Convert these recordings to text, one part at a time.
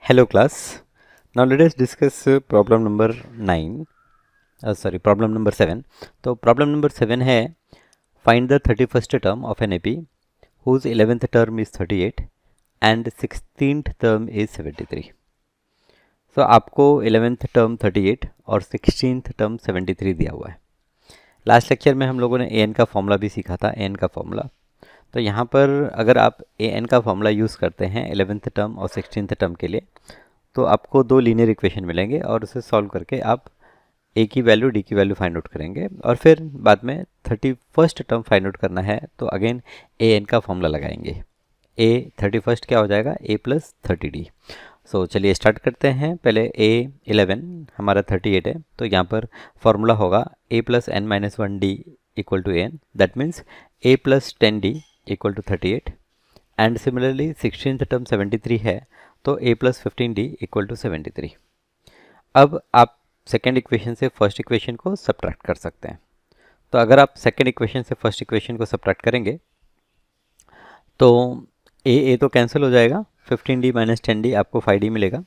Hello class. Now let us discuss problem number 7. तो problem number 7 है find the 31st term of an AP whose 11th term is 38 and 16th term is 73. So आपको 11th term 38 और 16th term 73 दिया हुआ है. Last lecture में हम लोगों ने an का फॉर्मूला भी सीखा था, an का फॉर्मूला. तो यहाँ पर अगर आप an का फॉर्मूला यूज़ करते हैं 11th टर्म और 16th टर्म के लिए तो आपको दो लीनियर इक्वेशन मिलेंगे और उसे सॉल्व करके आप a की वैल्यू d की वैल्यू फाइंड आउट करेंगे और फिर बाद में 31st टर्म फाइंड आउट करना है तो अगेन an का फॉर्मूला लगाएंगे. a 31st क्या हो जाएगा a प्लस 30d. सो चलिए स्टार्ट करते हैं. पहले a 11 हमारा 38 है तो यहाँ पर फॉर्मूला होगा a plus n minus 1d equal to an. That means a plus 10d equal to 38 and similarly 16th term 73 है तो a plus 15d equal to 73. अब आप सेकेंड इक्वेशन से फर्स्ट इक्वेशन को सब्ट्रैक्ट कर सकते हैं. तो अगर आप सेकेंड इक्वेशन से फर्स्ट इक्वेशन को सब्ट्रैक्ट करेंगे तो a तो कैंसिल हो जाएगा, 15d माइनस 10d आपको 5d मिलेगा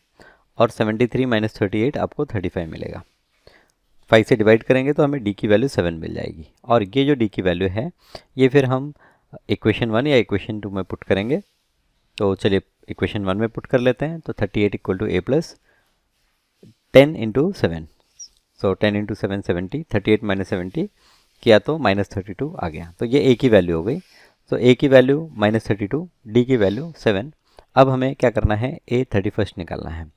और 73 माइनस 38 आपको 35 मिलेगा. 5 से डिवाइड करेंगे तो हमें d की वैल्यू 7 मिल जाएगी और ये जो d की वैल्यू है ये फिर हम इक्वेशन 1 या इक्वेशन 2 में पुट करेंगे. तो चलिए इक्वेशन 1 में पुट कर लेते हैं. तो 38 equal to a plus 10 into 7. So 10 into 7 70. 38 minus 70 किया तो माइनस 32 आ गया. तो ये a की वैल्यू हो गई. तो a की वैल्यू माइनस 32, d की वैल्यू 7. अब हमें क्या करना है, a 31st निकालना है.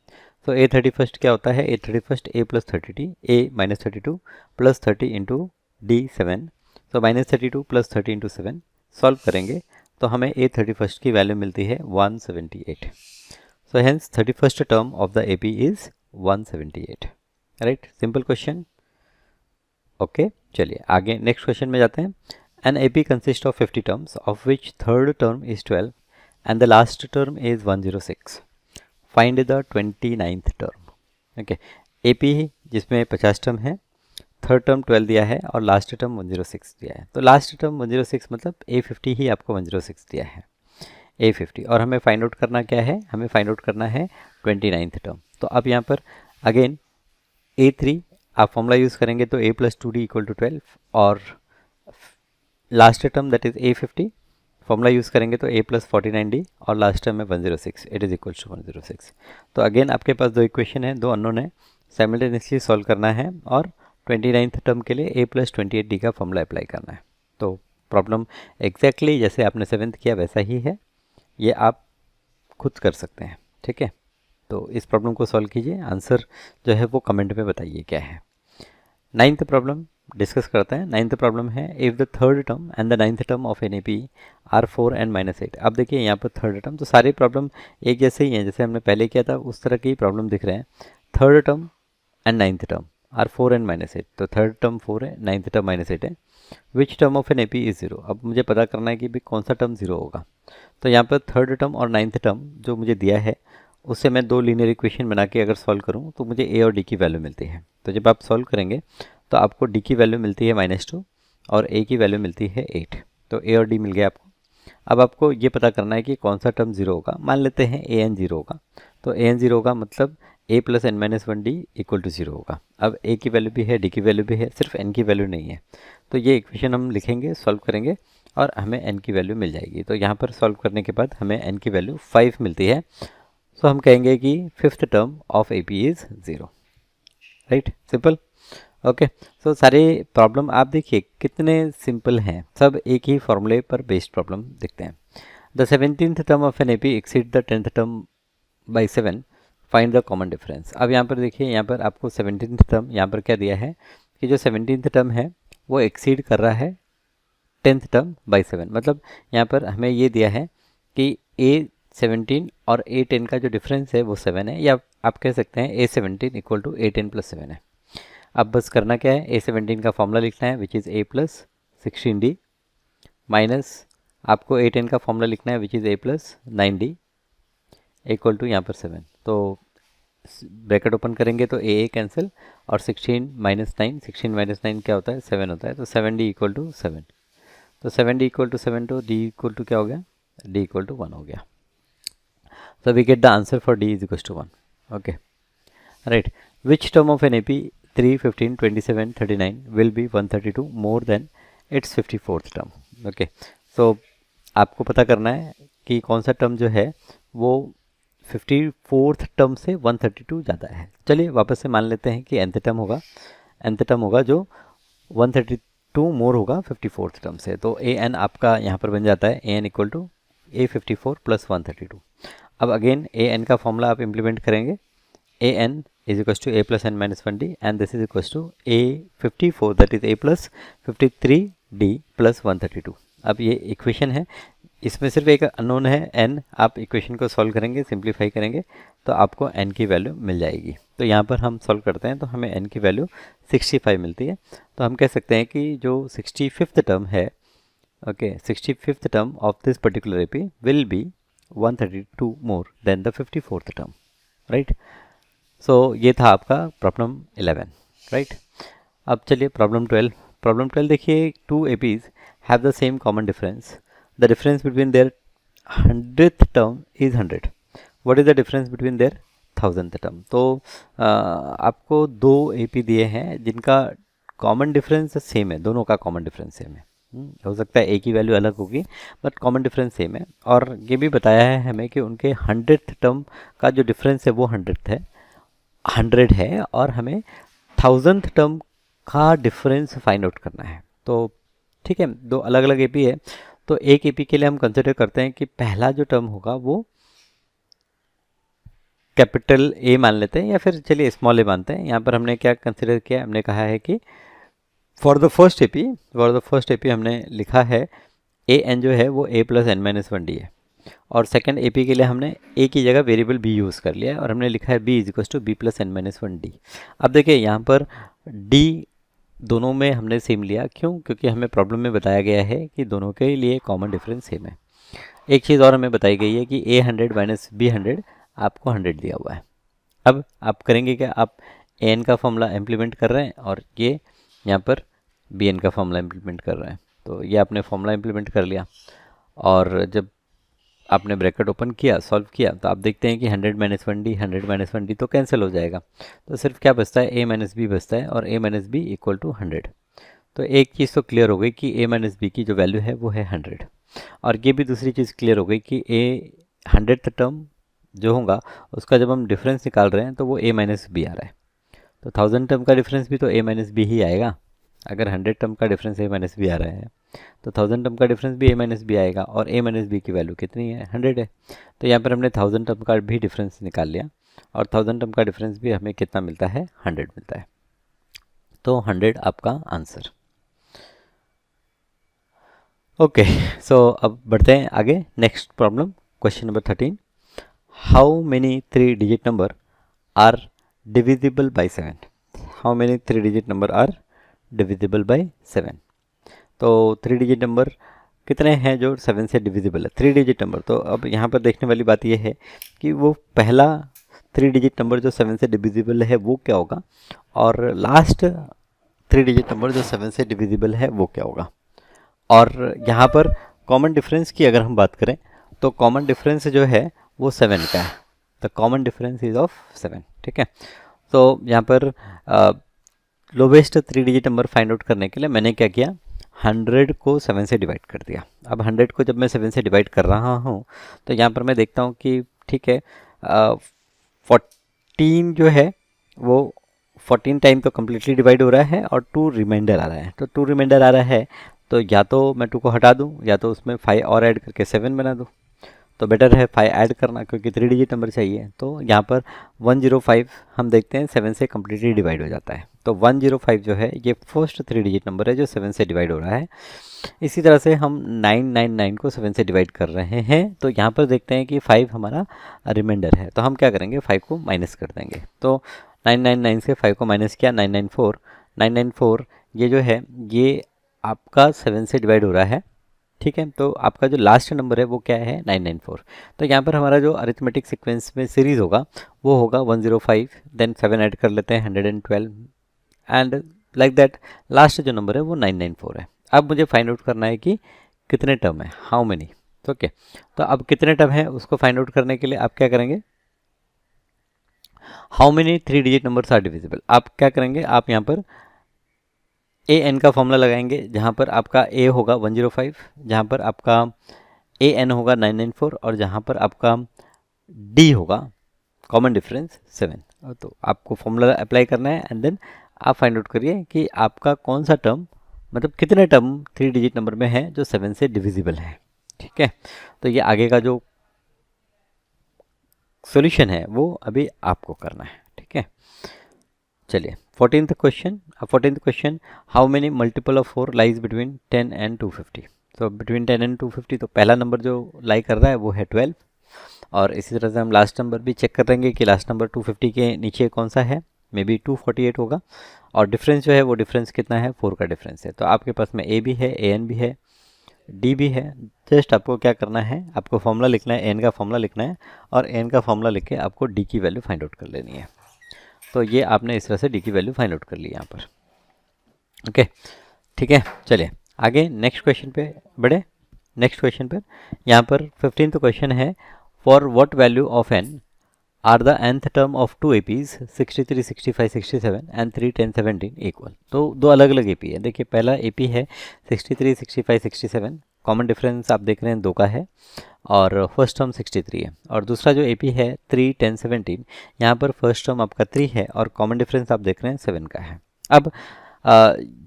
तो a 31st क्या होता है, a 31st a plus 30d, a minus 32 plus 30 into d 7. तो माइनस 32 प्लस 30 इंटू 7 सॉल्व करेंगे तो हमें a 31st की वैल्यू मिलती है 178. So hence 31st term of the AP is 178. Right, simple question. Okay, चलिए आगे नेक्स्ट क्वेश्चन में जाते हैं. An AP consist of 50 terms of which third term is 12 and the last term is 106. Find the 29th term. Okay, AP जिसमें 50 term है, third term 12 दिया है और लास्ट टर्म 106 दिया है. तो लास्ट टर्म 106 मतलब A50 ही आपको 106 दिया है, A50. और हमें फाइंड आउट करना क्या है, हमें फाइंड आउट करना है 29th टर्म. तो अब यहाँ पर अगेन A3 आप फॉर्मूला यूज़ करेंगे तो a plus 2d equal to 12 और last term that is A50 formula use करेंगे तो a प्लस 49d और लास्ट टर्म है 106. It is equal to 106. तो अगेन आपके पास दो इक्वेशन है, दो अननोन है, साइमल्टेनियसली सॉल्व करना है और 29th टर्म के लिए a प्लस 28d का फॉर्मूला अप्लाई करना है. तो प्रॉब्लम एग्जैक्टली जैसे आपने 7th किया वैसा ही है, ये आप खुद कर सकते हैं. ठीक है, तो इस प्रॉब्लम को सॉल्व कीजिए. आंसर जो है वो कमेंट में बताइए क्या है. 9th प्रॉब्लम डिस्कस करते हैं. 9th प्रॉब्लम है if the third term and the 9th term of an AP are 4 and minus 8. अब देखिए यहाँ पर थर्ड टर्म, तो सारे प्रॉब्लम एक जैसे ही हैं, जैसे हमने पहले किया था उस तरह के ही प्रॉब्लम दिख रहे हैं. Third term and 9th term are 4 and minus 8. तो थर्ड टर्म 4 है, 9th टर्म माइनस 8 है. Which term of an AP is 0. अब मुझे पता करना है कि भाई कौन सा टर्म 0 होगा. तो यहाँ पर थर्ड टर्म और 9th टर्म जो मुझे दिया है उससे मैं दो लीनियर इक्वेशन बना के अगर सॉल्व करूँ तो मुझे a और d की वैल्यू मिलती है. तो जब आप सॉल्व करेंगे तो आपको d की वैल्यू मिलती है -2 और a की वैल्यू मिलती है 8. तो a और d मिल गया आपको. अब आपको ये पता करना है कि कौन सा टर्म 0 होगा. मान लेते हैं an 0 होगा. तो an 0 होगा मतलब a plus n minus 1d equal to 0 होगा. अब a की वैल्यू भी है, d की वैल्यू भी है, सिर्फ n की वैल्यू नहीं है. तो ये इक्वेशन हम लिखेंगे, सॉल्व करेंगे और हमें n की वैल्यू मिल जाएगी. तो यहाँ पर सॉल्व करने के बाद हमें n की वैल्यू 5 मिलती है. सो हम कहेंगे कि fifth term of AP is 0. Right, simple. Okay, so सारे प्रॉब्लम आप देखिए कितने सिंपल हैं, सब एक ही फॉर्मूले पर बेस्ड प्रॉब्लम दिखते हैं. The 17th term of an AP exceed the 10th term by 7. Find the common difference. अब यहाँ पर देखिए, यहाँ पर आपको 17th टर्म यहाँ पर क्या दिया है कि जो 17th टर्म है वो एक्सीड कर रहा है 10th टर्म बाई 7. मतलब यहाँ पर हमें ये दिया है कि A17 और A10 का जो डिफरेंस है वो 7 है, या आप कह सकते हैं A17 equal to A10 plus 7 है. अब बस करना क्या है, A17 का फॉर्मूला लिखना है which is a plus 16d minus आपको A10 का फॉर्मूला लिखना है which is a plus 9d equal to यहाँ पर 7. तो ब्रैकेट ओपन करेंगे तो a कैंसिल और 16 माइनस 9, 16 माइनस 9 क्या होता है, 7 होता है. तो 7d इक्वल टू 7. तो 7d इक्वल टू 7 तो d इक्वल टू क्या हो गया, d इक्वल टू 1 हो गया. So we get the answer for D is equals to 1. Okay, right. Which term of an AP 3, 15, 27, 39 will be 132 more than its 54th term? Okay, so आपको पता करना है कि कौन सा टर्म जो है वो 54th टर्म से 132 ज़्यादा है. चलिए वापस से मान लेते हैं कि nth टर्म होगा जो 132 मोर होगा 54th टर्म से. तो ए एन आपका यहाँ पर बन जाता है A N equal to A54 plus 132. अब अगेन ए एन का फॉर्मूला आप इम्प्लीमेंट करेंगे. A N is equals to a plus n minus 1d and this is equals to a54 that is a plus 53d plus 132. अब ये equation है, इसमें सिर्फ एक अननोन है n. आप इक्वेशन को सॉल्व करेंगे, सिंप्लीफाई करेंगे तो आपको n की वैल्यू मिल जाएगी. तो यहाँ पर हम सॉल्व करते हैं तो हमें n की वैल्यू 65 मिलती है. तो हम कह सकते हैं कि जो 65th टर्म है, okay, 65th term of this particular AP will be 132 more than the 54th term, right. So ये था आपका प्रॉब्लम 11, राइट. अब चलिए प्रॉब्लम 12 देखिए. Two APs have the same common difference. The difference between their 100th term is 100. What is the difference between their 1000th term? तो आपको दो AP दिए हैं जिनका कॉमन डिफरेंस सेम है, दोनों का कॉमन डिफरेंस सेम है. हो सकता है एक ही वैल्यू अलग होगी बट कॉमन डिफरेंस सेम है. और ये भी बताया है हमें कि उनके 100th टर्म का जो डिफरेंस है वो 100 है और हमें 1000th टर्म का डिफरेंस फाइंड आउट करना है. तो ठीक है, दो अलग अलग एपी है. तो एक एपी के लिए हम कंसिडर करते हैं कि पहला जो टर्म होगा वो कैपिटल ए मान लेते हैं या फिर चलिए स्मॉल ए मानते हैं. यहाँ पर हमने क्या कंसिडर किया, हमने कहा है कि फॉर द फर्स्ट एपी हमने लिखा है ए एन जो है वो ए प्लस एन माइनस 1d है. और सेकंड एपी के लिए हमने ए की जगह वेरिएबल बी यूज़ कर लिया है और हमने लिखा है B is equal to B plus N minus 1d. अब देखिए यहाँ पर डी दोनों में हमने सेम लिया. क्यों? क्योंकि हमें प्रॉब्लम में बताया गया है कि दोनों के लिए कॉमन डिफरेंस सेम है. एक चीज़ और हमें बताई गई है कि A100 माइनस B100 आपको 100 दिया हुआ है. अब आप करेंगे क्या, आप एन का फॉर्मूला इम्प्लीमेंट कर रहे हैं और ये यहाँ पर बी एन का फॉर्मूला इम्प्लीमेंट कर रहे हैं. तो ये आपने फॉर्मूला इम्प्लीमेंट कर लिया और जब आपने ब्रैकेट ओपन किया, सॉल्व किया, तो आप देखते हैं कि 100 माइनस 1d तो कैंसिल हो जाएगा. तो सिर्फ क्या बचता है, a माइनस बी बचता है और a minus B equal to 100. तो एक चीज़ तो क्लियर हो गई कि a माइनस बी की जो वैल्यू है वो है 100. और ये भी दूसरी चीज़ क्लियर हो गई कि a 100th टर्म जो होगा उसका जब हम डिफरेंस निकाल रहे हैं तो वो a माइनस बी आ रहा है. तो 1000 टर्म का डिफरेंस भी तो a माइनस बी ही आएगा. अगर 100 टर्म का डिफरेंस a माइनस बी आ रहा है तो 1000 टर्म का डिफरेंस भी a माइनस बी आएगा और a माइनस बी की वैल्यू कितनी है, 100 है. तो यहाँ पर हमने 1000 टर्म का भी डिफरेंस निकाल लिया और 1000 टर्म का डिफरेंस भी हमें कितना मिलता है, 100 मिलता है. तो 100 आपका आंसर. ओके, सो अब बढ़ते हैं आगे. Next problem, question number 13. How many 3 digit number are divisible by 7? How many 3 digit number are divisible by 7? तो 3 डिजिट नंबर कितने हैं जो 7 से डिविजिबल है? 3 डिजिट नंबर. तो अब यहाँ पर देखने वाली बात यह है कि वो पहला 3 डिजिट नंबर जो 7 से डिविजिबल है वो क्या होगा और लास्ट 3 डिजिट नंबर जो 7 से डिविजिबल है वो क्या होगा. और यहाँ पर कॉमन डिफरेंस की अगर हम बात करें तो कॉमन डिफरेंस जो है वो 7 का है. The common difference is of 7. ठीक है, तो यहाँ पर lowest 3 digit number find out करने के लिए मैंने क्या किया, 100 को 7 से डिवाइड कर दिया. अब 100 को जब मैं 7 से डिवाइड कर रहा हूँ तो यहाँ पर मैं देखता हूँ कि ठीक है 14 जो है वो 14 टाइम तो कम्प्लीटली डिवाइड हो रहा है और 2 रिमाइंडर आ रहा है. तो 2 रिमाइंडर आ रहा है तो या तो मैं 2 को हटा दूँ या तो उसमें 5 और ऐड करके 7 बना दूँ. तो बेटर है 5 ऐड करना क्योंकि 3 डिजिट नंबर चाहिए. तो यहाँ पर 105 हम देखते हैं 7 से कम्प्लीटली डिवाइड हो जाता है. तो 105 जो है ये फर्स्ट 3 डिजिट नंबर है जो 7 से डिवाइड हो रहा है. इसी तरह से हम 999 को 7 से डिवाइड कर रहे हैं. तो यहाँ पर देखते हैं कि 5 हमारा रिमाइंडर है. तो हम क्या करेंगे, 5 को माइनस कर देंगे. तो 999 से 5 को माइनस किया, 994 ये जो है ये आपका 7 से डिवाइड हो रहा है. ठीक है, तो आपका जो लास्ट नंबर है वो क्या है, 994. तो यहाँ पर हमारा जो अरिथमेटिक सीक्वेंस में सीरीज़ होगा वो होगा 105, देन 7 ऐड कर लेते हैं 112 एंड लाइक दैट. लास्ट जो नंबर है वो 994 है. अब मुझे फाइंड आउट करना है कि कितने टर्म है, हाउ मेनी. ओके, तो अब कितने टर्म है उसको फाइंड आउट करने के लिए आप क्या करेंगे, how many 3 digit numbers are divisible, आप क्या करेंगे, आप यहाँ पर ए एन का फॉर्मूला लगाएंगे, जहाँ पर आपका ए होगा 105, जहाँ पर आपका ए एन होगा 994 और जहाँ पर आपका डी होगा कॉमन डिफरेंस 7। तो आपको फॉर्मूला अप्लाई करना है एंड देन आप फाइंड आउट करिए कि आपका कौन सा टर्म, मतलब कितने टर्म 3 डिजिट नंबर में है जो 7 से डिविजिबल है। ठीक है, तो ये आगे का जो सॉल्यूशन है वो अभी आपको करना है। ठीक है, चलिए 14th question. 14th question, how many multiple of 4 lies between 10 and 250। तो बिटवीन 10 एंड 250, तो पहला नंबर जो लाई कर रहा है वो है 12, और इसी तरह से हम लास्ट नंबर भी चेक कर लेंगे कि लास्ट नंबर 250 के नीचे कौन सा है, मे बी 248 होगा, और डिफरेंस जो है वो डिफरेंस कितना है, 4 का डिफरेंस है। तो आपके पास में ए भी है, ए एन भी है, डी भी है। जस्ट आपको क्या करना है, आपको फॉर्मूला लिखना है, एन का फॉर्मूला लिखना है, और एन का फॉर्मूला लिख के आपको डी की वैल्यू फाइंड आउट कर लेनी है। तो ये आपने इस तरह से डी की वैल्यू फाइंड आउट कर ली यहाँ पर। ओके, ठीक है, चलिए आगे नेक्स्ट क्वेश्चन पे बढ़े। नेक्स्ट क्वेश्चन पर यहाँ पर 15th क्वेश्चन है, for what value of N are the nth term of 2 APs 63, 65, 67 and 3, 10, 17 equal. तो दो अलग अलग AP है। देखिए पहला AP है 63, 65, 67, कॉमन डिफरेंस आप देख रहे हैं 2 का है, और फर्स्ट टर्म 63 है। और दूसरा जो AP है 3, 10, 17, यहाँ पर फर्स्ट टर्म आपका 3 है और कॉमन डिफरेंस आप देख रहे हैं 7 का है। अब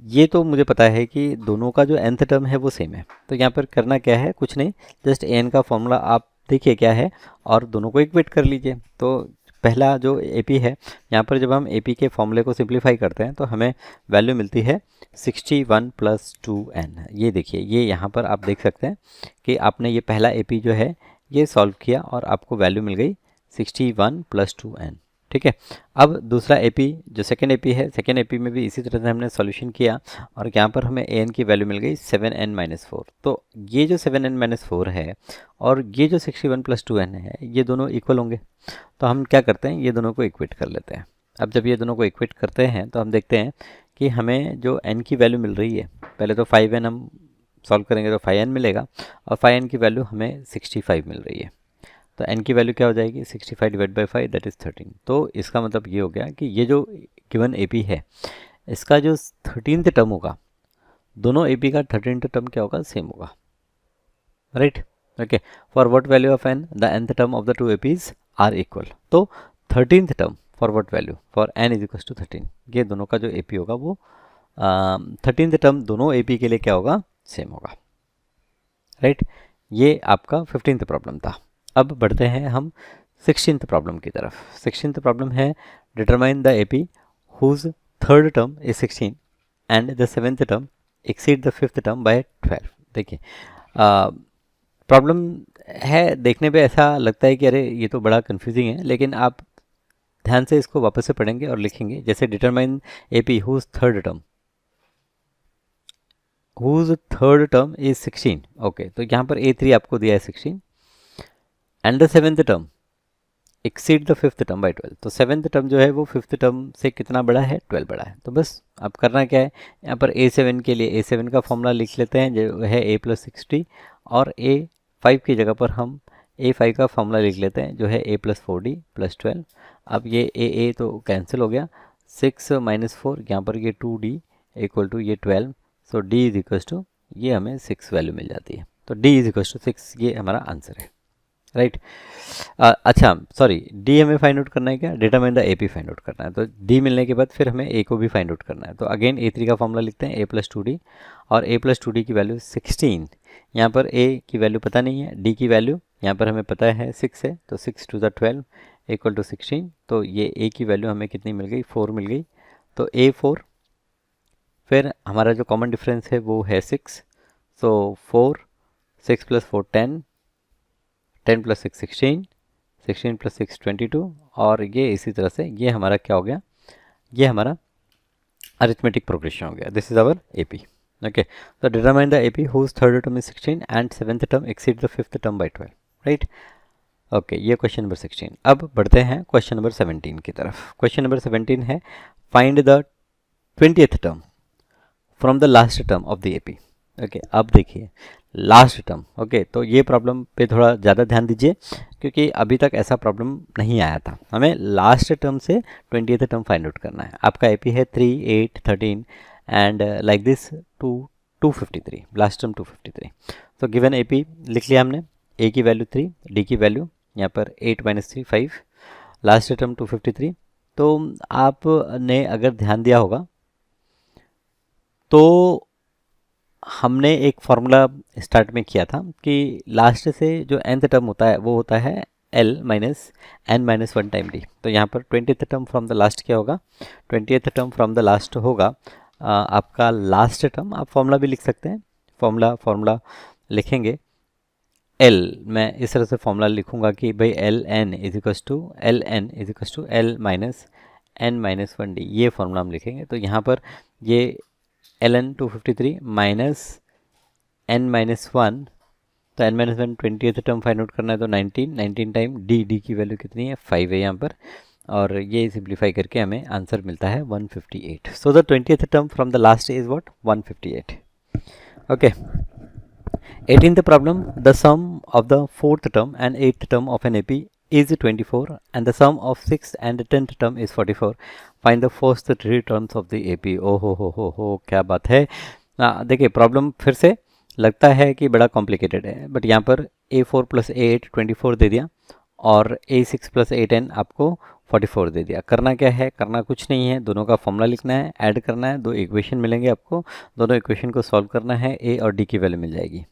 ये तो मुझे पता है कि दोनों का जो nth टर्म है वो सेम है, तो यहाँ पर करना क्या है, कुछ नहीं, जस्ट एन का फॉर्मूला आप देखिए क्या है और दोनों को इक्वेट कर लीजिए। तो पहला जो AP है, यहाँ पर जब हम AP के फॉर्मूले को सिंप्लीफाई करते हैं तो हमें वैल्यू मिलती है 61 + 2n। ये देखिए, ये यहाँ पर आप देख सकते हैं कि आपने ये पहला AP जो है ये सॉल्व किया और आपको वैल्यू मिल गई 61 + 2n। ठीक है, अब दूसरा AP जो सेकेंड AP है, सेकेंड AP में भी इसी तरह से हमने सॉल्यूशन किया और यहाँ पर हमें an की वैल्यू मिल गई 7n-4। तो ये जो 7n-4 है और ये जो 61 + 2n है, ये दोनों इक्वल होंगे। तो हम क्या करते हैं, ये दोनों को इक्वेट कर लेते हैं। अब जब ये दोनों को इक्वेट करते हैं तो हम देखते हैं कि हमें जो n की वैल्यू मिल रही है, पहले तो 5n हम सॉल्व करेंगे तो 5n मिलेगा, और 5n की वैल्यू हमें 65 मिल रही है। तो n की वैल्यू क्या हो जाएगी, 65 / 5 दैट इज़ 13। तो इसका मतलब ये हो गया कि ये जो गिवन AP है, इसका जो 13th टर्म होगा, दोनों AP का 13th टर्म क्या होगा, सेम होगा, right. Okay, for what value of n the nth term of the 2 APs are equal. तो 13th term for what value, for n = 13, ये दोनों का जो AP होगा वो 13th टर्म दोनों AP के लिए क्या होगा, सेम होगा, राइट। ये आपका 15th प्रॉब्लम था। अब बढ़ते हैं हम 16th प्रॉब्लम की तरफ। 16th प्रॉब्लम है, determine the AP whose 3rd term is 16 and the 7th term exceed the 5th term by 12। देखिए प्रॉब्लम है, देखने पे ऐसा लगता है कि अरे ये तो बड़ा कंफ्यूजिंग है, लेकिन आप ध्यान से इसको वापस से पढ़ेंगे और लिखेंगे। जैसे determine AP whose 3rd term, whose 3rd term is 16। Okay, तो यहाँ पर A3 आपको दिया है 16 and the 7th term exceed the 5th term by 12। तो 7th टर्म जो है वो 5th टर्म से कितना बड़ा है, 12 बड़ा है। तो बस अब करना क्या है, यहाँ पर A7 के लिए A7 का फॉर्मूला लिख लेते हैं जो है A + 60, और A5 की जगह पर हम A5 का फॉर्मूला लिख लेते हैं जो है A + 4D + 12। अब ये A तो कैंसिल हो गया, 6 - 4, यहाँ पर ये 2D = ये 12। सो D = ये हमें 6 वैल्यू मिल जाती है। तो D = 6, ये हमारा आंसर है, राइट। अच्छा सॉरी, डी हमें फाइंड आउट करना है क्या, determine the AP find out करना है। तो डी मिलने के बाद फिर हमें A को भी फाइंड आउट करना है। तो अगेन A3 का फॉर्मूला लिखते हैं A + 2D, और A + 2D की वैल्यू 16। यहाँ पर A की वैल्यू पता नहीं है, D की वैल्यू यहाँ पर हमें पता है 6 है, तो 6 × 12 = 16। तो ये A की वैल्यू हमें कितनी मिल गई, 4 मिल गई। तो A4, फिर हमारा जो कॉमन डिफरेंस है वो है 6, सो 4, 6 + 4 10, 10 + 6 16, 16 + 6 22, और ये इसी तरह से ये हमारा क्या हो गया, ये हमारा अरिथमेटिक प्रोग्रेशन हो गया। This is our AP। Okay, तो determine the AP whose 3rd term is 16 and 7th term exceed the 5th term by 12, right. Okay, ये क्वेश्चन नंबर 16। अब बढ़ते हैं क्वेश्चन नंबर 17 की तरफ। क्वेश्चन नंबर 17 है, find the 20th term from the last term of the AP। Okay अब देखिए last term. Okay तो ये प्रॉब्लम पे थोड़ा ज़्यादा ध्यान दीजिए क्योंकि अभी तक ऐसा प्रॉब्लम नहीं आया था। हमें लास्ट टर्म से 20th टर्म फाइंड आउट करना है। आपका एपी है 3, 8, 13 and like this 253, last term 253। तो गिवन एपी लिख लिया हमने, ए की वैल्यू 3, डी की वैल्यू यहाँ पर 8 - 3 5, लास्ट टर्म 253। तो आपने अगर ध्यान दिया होगा तो हमने एक फार्मूला स्टार्ट में किया था कि लास्ट से जो nth टर्म होता है वो होता है l minus n minus 1 time d। तो यहाँ पर 20th term from the last क्या होगा, 20th term from the last होगा आपका लास्ट टर्म। आप फार्मूला भी लिख सकते हैं, फार्मूला लिखेंगे l, मैं इस तरह से फार्मूला लिखूंगा कि भाई L N is equals to L minus n minus 1 d, ये फार्मूला हम लिखेंगे। तो यहाँ पर ये ln 253 माइनस n माइनस 1, तो n minus 1 20th term find out करना है तो 19 टाइम d की वैल्यू कितनी है 5 है यहाँ पर, और ये सिंप्लीफाई करके हमें आंसर मिलता है 158। So the 20th term from the last is what 158। Okay 18th problem, the sum of the 4th term and 8th term of an AP is 24 and the sum of 6th and 10th term is 44. Find the first 3 terms of the AP. ओ हो क्या बात है। देखिए problem फिर से लगता है कि बड़ा कॉम्प्लिकेटेड है, बट यहाँ पर A4 + A8 24 दे दिया और A6 + A10 आपको 44 दे दिया। करना क्या है, करना कुछ नहीं है, दोनों का फॉर्मूला लिखना है, ऐड करना है, दो इक्वेशन मिलेंगे आपको, दोनों इक्वेशन को सॉल्व करना है, ए और डी की वैल्यू मिल जाएगी।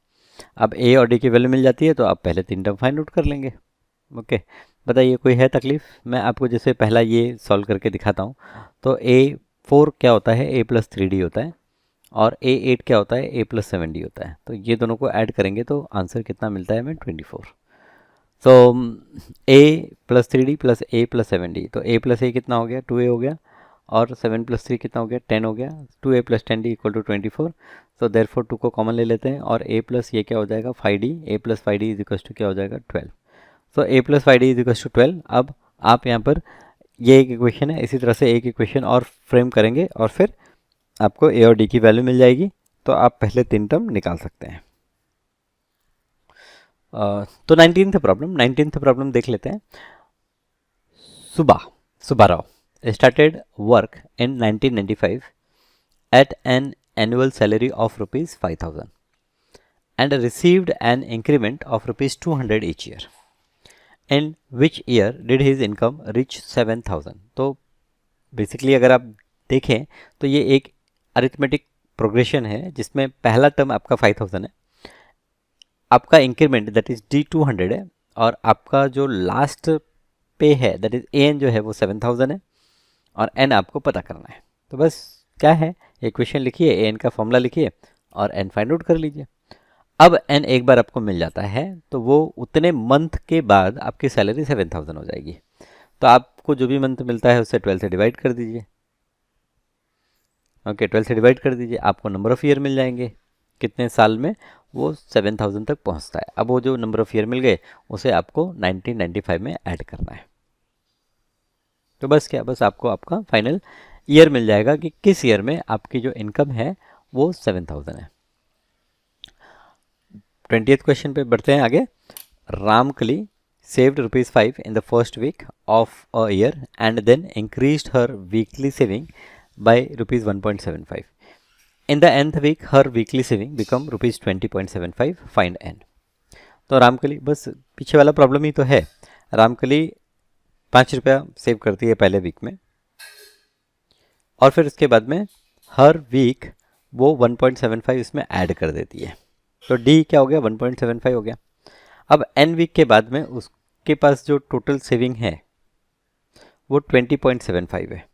अब ए और डी की वैल्यू मिल जाती है तो आप पहले 3 टर्म फाइंड आउट कर लेंगे। ओके बताइए कोई है तकलीफ। मैं आपको जैसे पहला ये सॉल्व करके दिखाता हूँ। तो A4 क्या होता है, A + 3D होता है, और A8 क्या होता है, A + 7D होता है। तो ये दोनों को ऐड करेंगे तो आंसर कितना मिलता है हमें 24। तो A + 3D + A + 7D, तो A + A कितना हो गया 2A हो गया, और 7 + 3 कितना हो गया 10 हो गया, 2A + 10D = 24। सो देयरफॉर 2 को कॉमन ले लेते हैं और A प्लस ये क्या हो जाएगा 5D, A + 5D = क्या हो जाएगा 12। सो A + 5D = 12। अब आप यहाँ पर ये एक इक्वेशन है, इसी तरह से एक इक्वेशन और फ्रेम करेंगे और फिर आपको A और D की वैल्यू मिल जाएगी। तो आप पहले 3 टर्म निकाल सकते हैं। तो 19th प्रॉब्लम देख लेते हैं। Subbarao started work in 1995 at an annual salary of rupees 5000 and received an increment of rupees 200 each year. In which year did his income reach 7000? तो बेसिकली अगर आप देखें तो ये एक अरिथमेटिक प्रोग्रेशन है जिसमें पहला टर्म आपका 5000 है, आपका इंक्रीमेंट दैट इज डी 200 है, और आपका जो लास्ट पे है दैट इज एन जो है वो 7000 है, और एन आपको पता करना है। तो बस क्या है, इक्वेशन लिखिए, एन का फॉर्मूला लिखिए और एन फाइंड आउट कर लीजिए। अब एन एक बार आपको मिल जाता है तो वो उतने मंथ के बाद आपकी सैलरी 7000 हो जाएगी। तो आपको जो भी मंथ मिलता है उससे 12 से डिवाइड कर दीजिए। ओके 12 से डिवाइड कर दीजिए, आपको नंबर ऑफ़ ईयर मिल जाएंगे, कितने साल में वो 7000 तक पहुंचता है। अब वो जो नंबर ऑफ़ ईयर मिल गए उसे आपको 1995 में ऐड करना है। तो बस क्या, बस आपको आपका फाइनल ईयर मिल जाएगा कि किस ईयर में आपकी जो इनकम है वो 7000 है। 20th क्वेश्चन पे बढ़ते हैं आगे। Ramkali saved ₹5 in the first week of a year and then increased her weekly saving by ₹1.75. In the nth week, her weekly saving become ₹20.75. Find n. तो रामकली, बस पीछे वाला प्रॉब्लम ही तो है। रामकली 5 रुपया सेव करती है पहले वीक में, और फिर उसके बाद में हर वीक वो 1.75 इसमें ऐड कर देती है। तो डी क्या हो गया 1.75 हो गया। अब एन वीक के बाद में उसके पास जो टोटल सेविंग है वो 20.75 है।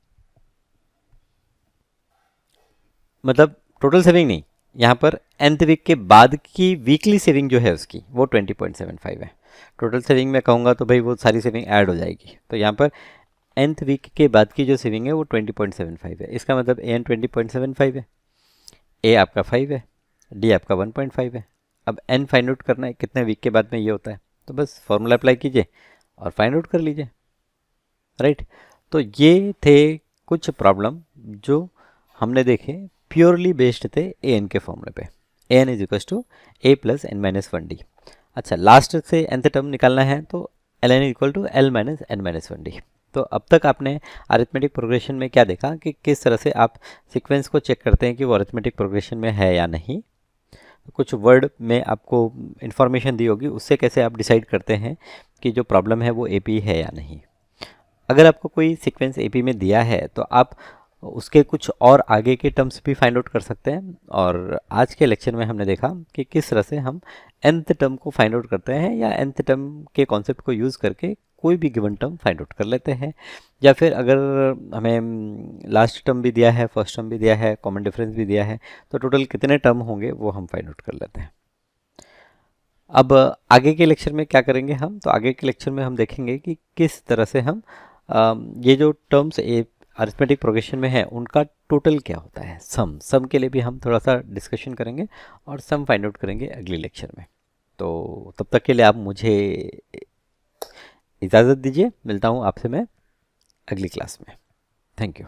मतलब टोटल सेविंग नहीं, यहाँ पर nth वीक के बाद की वीकली सेविंग जो है उसकी वो 20.75 है। टोटल सेविंग में कहूँगा तो भाई वो सारी सेविंग ऐड हो जाएगी। तो यहाँ पर nth वीक के बाद की जो सेविंग है वो 20.75 है। इसका मतलब एन 20.75 है, ए आपका 5 है, डी आपका 1.5 है। अब एन फाइंड आउट करना है कितने वीक के बाद में ये होता है, तो बस फॉर्मूला अप्लाई कीजिए और फाइंड आउट कर लीजिए, राइट। तो ये थे कुछ प्रॉब्लम जो हमने देखे, प्योरली बेस्ड थे ए एन के फॉर्मूले पे। A N is equal to A plus N minus one D. अच्छा, लास्ट से nth टर्म निकालना है तो L N equal to L minus N minus one D. तो अब तक आपने अरिथमेटिक प्रोग्रेशन में क्या देखा कि किस तरह से आप सीक्वेंस को चेक करते हैं कि वो अरिथमेटिक प्रोग्रेशन में है या नहीं। कुछ वर्ड में आपको इन्फॉर्मेशन दी होगी, उससे कैसे आप डिसाइड करते हैं कि जो प्रॉब्लम है वो एपी है या नहीं। अगर आपको कोई सीक्वेंस एपी में दिया है तो आप उसके कुछ और आगे के टर्म्स भी फाइंड आउट कर सकते हैं। और आज के लेक्चर में हमने देखा कि किस तरह से हम nth टर्म को फाइंड आउट करते हैं या nth टर्म के कॉन्सेप्ट को यूज़ करके कोई भी गिवन टर्म फाइंड आउट कर लेते हैं। या फिर अगर हमें लास्ट टर्म भी दिया है, फर्स्ट टर्म भी दिया है, कॉमन डिफरेंस भी दिया है, तो टोटल कितने टर्म होंगे वो हम फाइंड आउट कर लेते हैं। अब आगे के लेक्चर में क्या करेंगे हम, तो आगे के लेक्चर में हम देखेंगे कि किस तरह से हम ये जो टर्म्स अरिथमेटिक प्रोग्रेशन में है उनका टोटल क्या होता है, सम के लिए भी हम थोड़ा सा डिस्कशन करेंगे और सम फाइंड आउट करेंगे अगले लेक्चर में। तो तब तक के लिए आप मुझे इजाज़त दीजिए, मिलता हूँ आपसे मैं अगली क्लास में। Thank you.